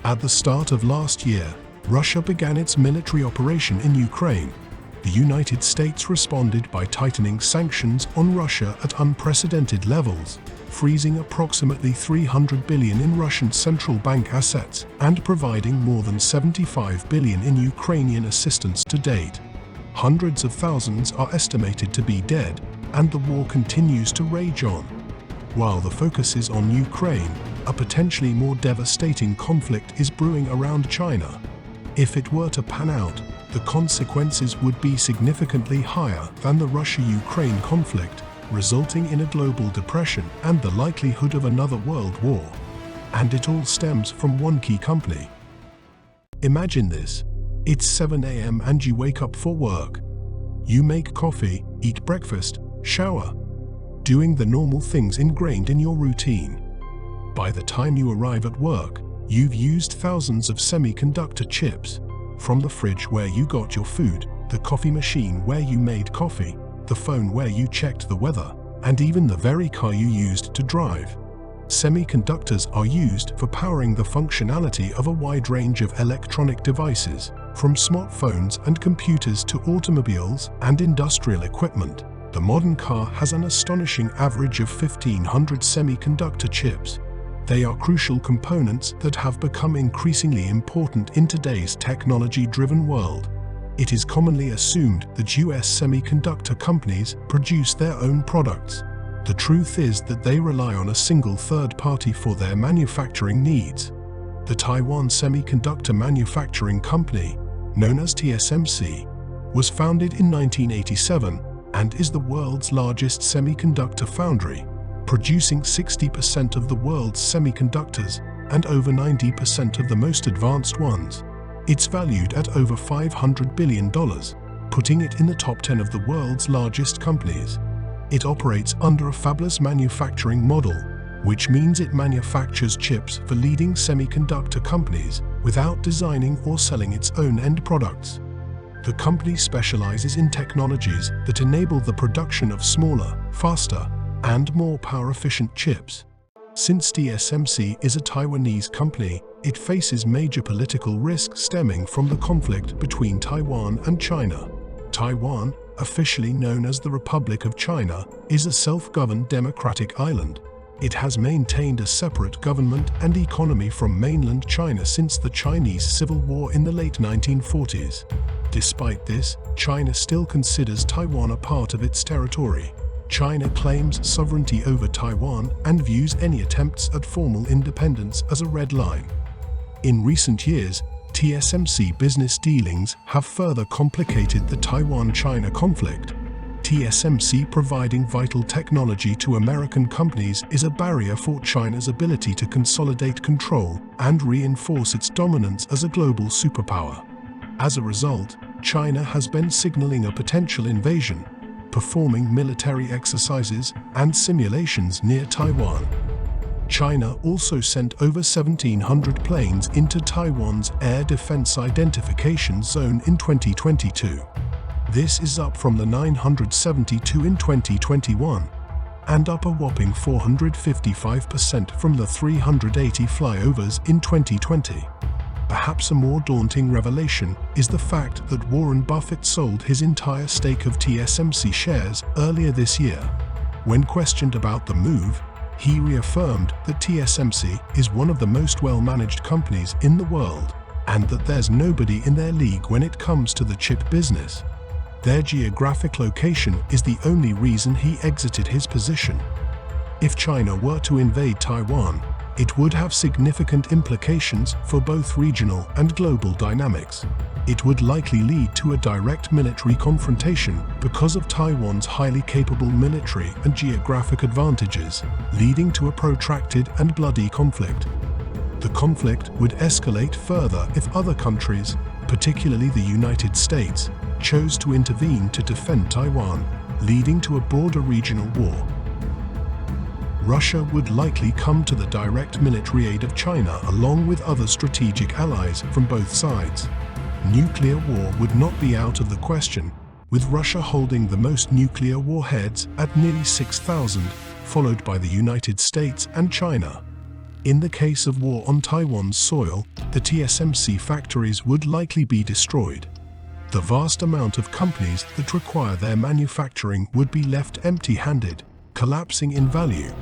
At the start of last year, Russia began its military operation in Ukraine. The United States responded by tightening sanctions on Russia at unprecedented levels, freezing approximately $300 billion in Russian central bank assets and providing more than $75 billion in Ukrainian assistance to date. Hundreds of thousands are estimated to be dead, and the war continues to rage on. While the focus is on Ukraine, a potentially more devastating conflict is brewing around China. If it were to pan out, the consequences would be significantly higher than the Russia-Ukraine conflict, resulting in a global depression and the likelihood of another world war. And it all stems from one key company. Imagine this. It's 7 a.m. and you wake up for work. You make coffee, eat breakfast, shower, doing the normal things ingrained in your routine. By the time you arrive at work, you've used thousands of semiconductor chips, from the fridge where you got your food, the coffee machine where you made coffee, the phone where you checked the weather, and even the very car you used to drive. Semiconductors are used for powering the functionality of a wide range of electronic devices, from smartphones and computers to automobiles and industrial equipment. The modern car has an astonishing average of 1,500 semiconductor chips. They are crucial components that have become increasingly important in today's technology-driven world. It is commonly assumed that US semiconductor companies produce their own products. The truth is that they rely on a single third party for their manufacturing needs. The Taiwan Semiconductor Manufacturing Company, known as TSMC, was founded in 1987 and is the world's largest semiconductor foundry, producing 60% of the world's semiconductors and over 90% of the most advanced ones. It's valued at over $500 billion, putting it in the top 10 of the world's largest companies. It operates under a fabless manufacturing model, which means it manufactures chips for leading semiconductor companies without designing or selling its own end products. The company specializes in technologies that enable the production of smaller, faster, and more power-efficient chips. Since TSMC is a Taiwanese company, it faces major political risk stemming from the conflict between Taiwan and China. Taiwan, officially known as the Republic of China, is a self-governed democratic island. It has maintained a separate government and economy from mainland China since the Chinese Civil War in the late 1940s. Despite this, China still considers Taiwan a part of its territory. China claims sovereignty over Taiwan and views any attempts at formal independence as a red line. In recent years, TSMC business dealings have further complicated the Taiwan-China conflict. TSMC providing vital technology to American companies is a barrier for China's ability to consolidate control and reinforce its dominance as a global superpower. As a result, China has been signaling a potential invasion, performing military exercises and simulations near Taiwan. China also sent over 1,700 planes into Taiwan's Air Defense Identification Zone in 2022. This is up from the 972 in 2021, and up a whopping 455% from the 380 flyovers in 2020. Perhaps a more daunting revelation is the fact that Warren Buffett sold his entire stake of TSMC shares earlier this year. When questioned about the move, he reaffirmed that TSMC is one of the most well-managed companies in the world, and that there's nobody in their league when it comes to the chip business. Their geographic location is the only reason he exited his position. If China were to invade Taiwan, it would have significant implications for both regional and global dynamics. It would likely lead to a direct military confrontation because of Taiwan's highly capable military and geographic advantages, leading to a protracted and bloody conflict. The conflict would escalate further if other countries, particularly the United States, chose to intervene to defend Taiwan, leading to a broader regional war. Russia would likely come to the direct military aid of China along with other strategic allies from both sides. Nuclear war would not be out of the question, with Russia holding the most nuclear warheads at nearly 6,000, followed by the United States and China. In the case of war on Taiwan's soil, the TSMC factories would likely be destroyed. The vast amount of companies that require their manufacturing would be left empty-handed, collapsing in value.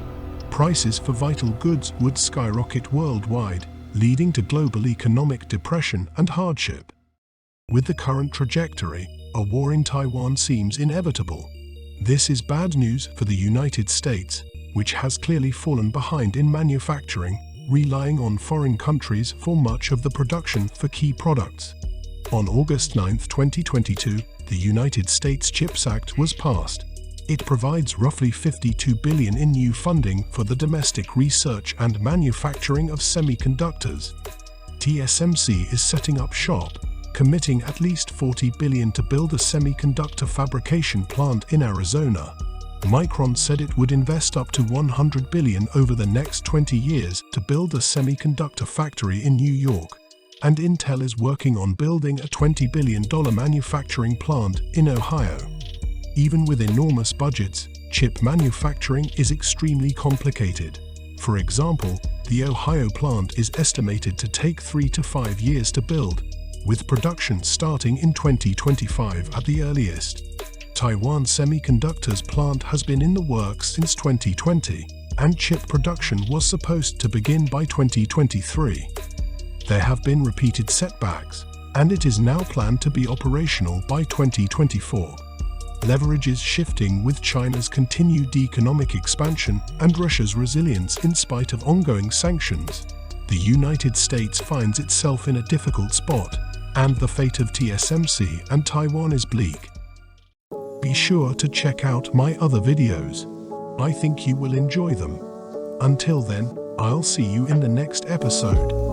Prices for vital goods would skyrocket worldwide, leading to global economic depression and hardship. With the current trajectory, a war in Taiwan seems inevitable. This is bad news for the United States, which has clearly fallen behind in manufacturing, relying on foreign countries for much of the production for key products. On August 9, 2022, the United States CHIPS Act was passed. It provides roughly $52 billion in new funding for the domestic research and manufacturing of semiconductors. TSMC is setting up shop, committing at least $40 billion to build a semiconductor fabrication plant in Arizona. Micron said it would invest up to $100 billion over the next 20 years to build a semiconductor factory in New York. And Intel is working on building a $20 billion manufacturing plant in Ohio. Even with enormous budgets, chip manufacturing is extremely complicated. For example, the Ohio plant is estimated to take 3 to 5 years to build, with production starting in 2025 at the earliest. Taiwan Semiconductor's plant has been in the works since 2020, and chip production was supposed to begin by 2023. There have been repeated setbacks, and it is now planned to be operational by 2024. Leverage is shifting with China's continued economic expansion and Russia's resilience in spite of ongoing sanctions. The United States finds itself in a difficult spot, and the fate of TSMC and Taiwan is bleak. Be sure to check out my other videos. I think you will enjoy them. Until then, I'll see you in the next episode.